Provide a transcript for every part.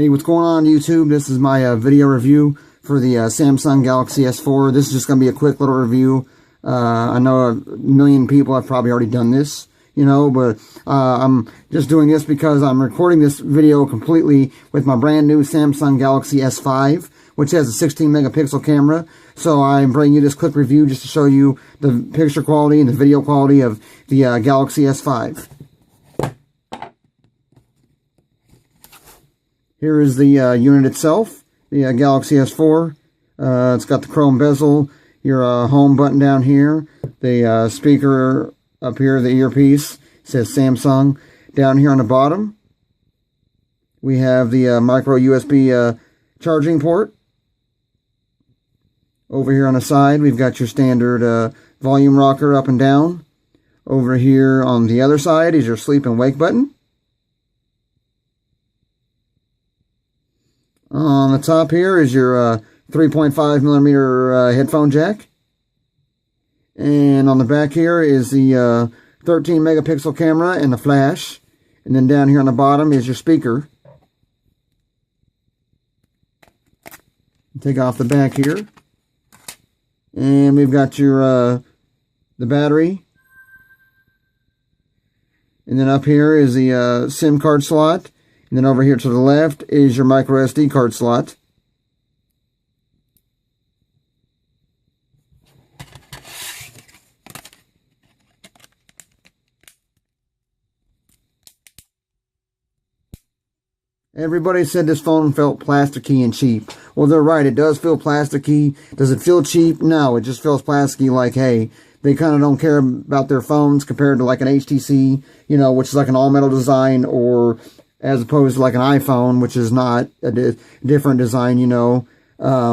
Hey, what's going on YouTube? This is my video review for the Samsung Galaxy S4. This is just going to be a quick little review. I know a million people have probably already done this, you know, but I'm just doing this because I'm recording this video completely with my brand new Samsung Galaxy S5, which has a 16 megapixel camera. So I'm bringing you this quick review just to show you the picture quality and the video quality of the Galaxy S5. Here is the unit itself, the Galaxy S4. It's got the chrome bezel, your home button down here, the speaker up here, the earpiece, says Samsung. Down here on the bottom, we have the micro USB charging port. Over here on the side, we've got your standard volume rocker up and down. Over here on the other side is your sleep and wake button. On the top here is your 3.5 millimeter headphone jack. And on the back here is the 13 megapixel camera and the flash. And then down here on the bottom is your speaker. Take off the back here. And we've got your the battery. And then up here is the SIM card slot. And then over here to the left is your micro SD card slot. Everybody said this phone felt plasticky and cheap. Well, they're right. It does feel plasticky. Does it feel cheap? No, it just feels plasticky, like, hey, they kind of don't care about their phones compared to like an HTC, you know, which is like an all-metal design, or as opposed to like an iPhone, which is not a different design, you know. I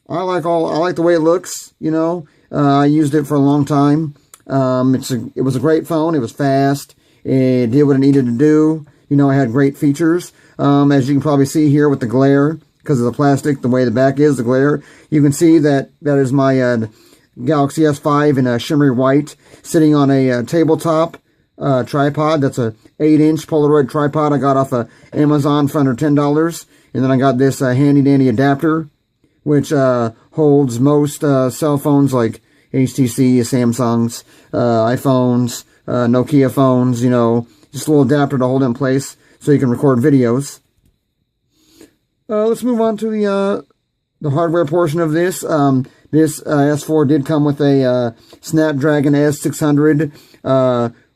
like the way it looks, you know. I used it for a long time. It was a great phone. It was fast. It did what it needed to do. You know, it had great features. As you can probably see here with the glare, because of the plastic, the way the back is, the glare, you can see that is my Galaxy S5 in a shimmery white, sitting on a tabletop tripod. That's a 8-inch Polaroid tripod I got off of Amazon for under $10. And then I got this handy dandy adapter, which holds most cell phones like HTC, Samsung's, iPhones, Nokia phones, you know, just a little adapter to hold it in place so you can record videos. Let's move on to the hardware portion of this. This S4 did come with a Snapdragon S600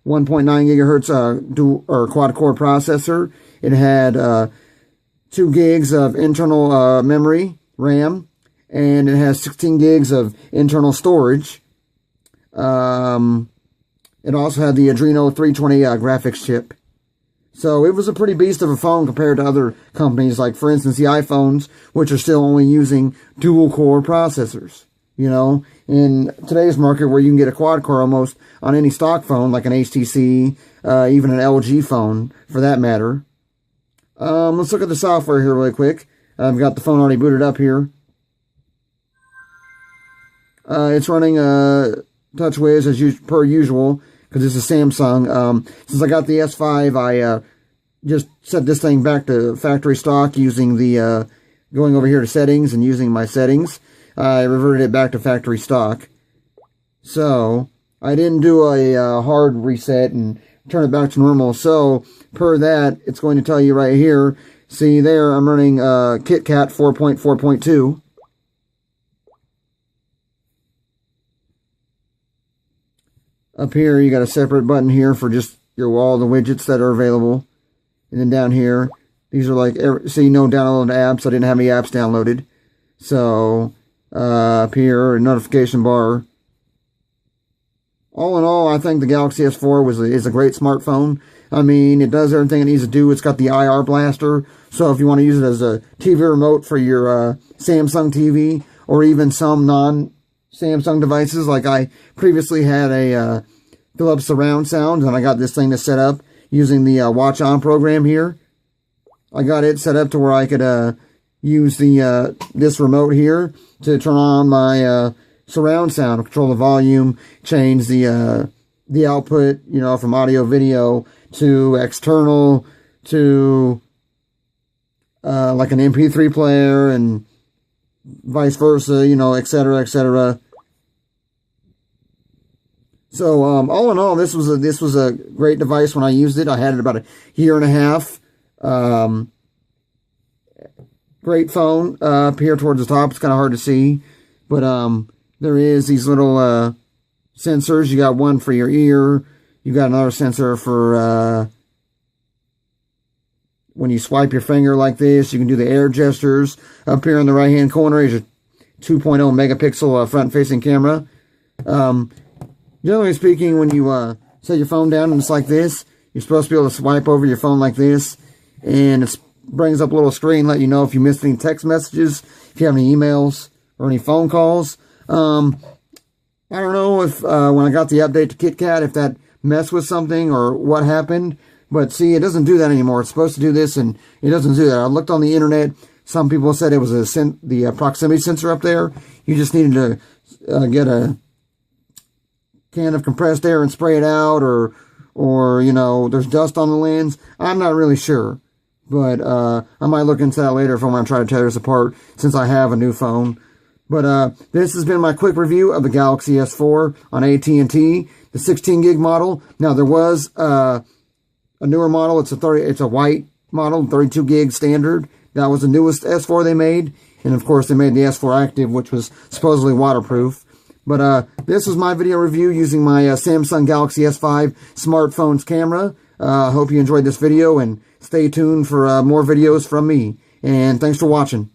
1.9 gigahertz dual or quad-core processor. It had 2 gigs of internal memory, RAM, and it has 16 gigs of internal storage. It also had the Adreno 320 graphics chip. So it was a pretty beast of a phone compared to other companies, like, for instance, the iPhones, which are still only using dual-core processors. You know, in today's market, where you can get a quad-core almost on any stock phone, like an HTC, even an LG phone, for that matter. Let's look at the software here really quick. I've got the phone already booted up here. It's running TouchWiz as per usual, because this is Samsung. Since I got the S5, I just set this thing back to factory stock using the going over here to settings and using my settings. I reverted it back to factory stock. So I didn't do a hard reset and turn it back to normal. So per that, it's going to tell you right here. See there, I'm running KitKat 4.4.2. Up here, you got a separate button here for just all the widgets that are available. And then down here, these are like, see, no downloaded apps. I didn't have any apps downloaded. So, up here, a notification bar. All in all, I think the Galaxy S4 is a great smartphone. I mean, it does everything it needs to do. It's got the IR blaster. So if you want to use it as a TV remote for your Samsung TV, or even some non-Samsung devices, like I previously had a Philips surround sound, and I got this thing to set up using the Watch On program here. I got it set up to where I could use the this remote here to turn on my surround sound, control the volume, change the output, you know, from audio video to external to like an mp3 player and vice versa, you know, etc., etc. So, all in all, this was a great device when I used it. I had it about a year and a half. Great phone. Up here towards the top, it's kind of hard to see, but there is these little sensors. You got one for your ear. You got another sensor for when you swipe your finger like this. You can do the air gestures. Up here in the right hand corner is a 2.0 megapixel front-facing camera. Generally speaking, when you set your phone down and it's like this, you're supposed to be able to swipe over your phone like this, and it brings up a little screen letting you know if you missed any text messages, if you have any emails or any phone calls. I don't know if when I got the update to KitKat, if that messed with something or what happened, but see, it doesn't do that anymore. It's supposed to do this, and it doesn't do that. I looked on the internet. Some people said it was the proximity sensor up there. You just needed to get a can of compressed air and spray it out, or you know, there's dust on the lens. I'm not really sure, but I might look into that later if I want to try to tear this apart, since I have a new phone. But this has been my quick review of the Galaxy S4 on AT&T, the 16 gig model. Now there was a newer model. It's a white model, 32 gig standard. That was the newest S4 they made, and of course they made the S4 Active, which was supposedly waterproof. But this was my video review using my Samsung Galaxy S5 smartphone's camera. Hope you enjoyed this video, and stay tuned for more videos from me. And thanks for watching.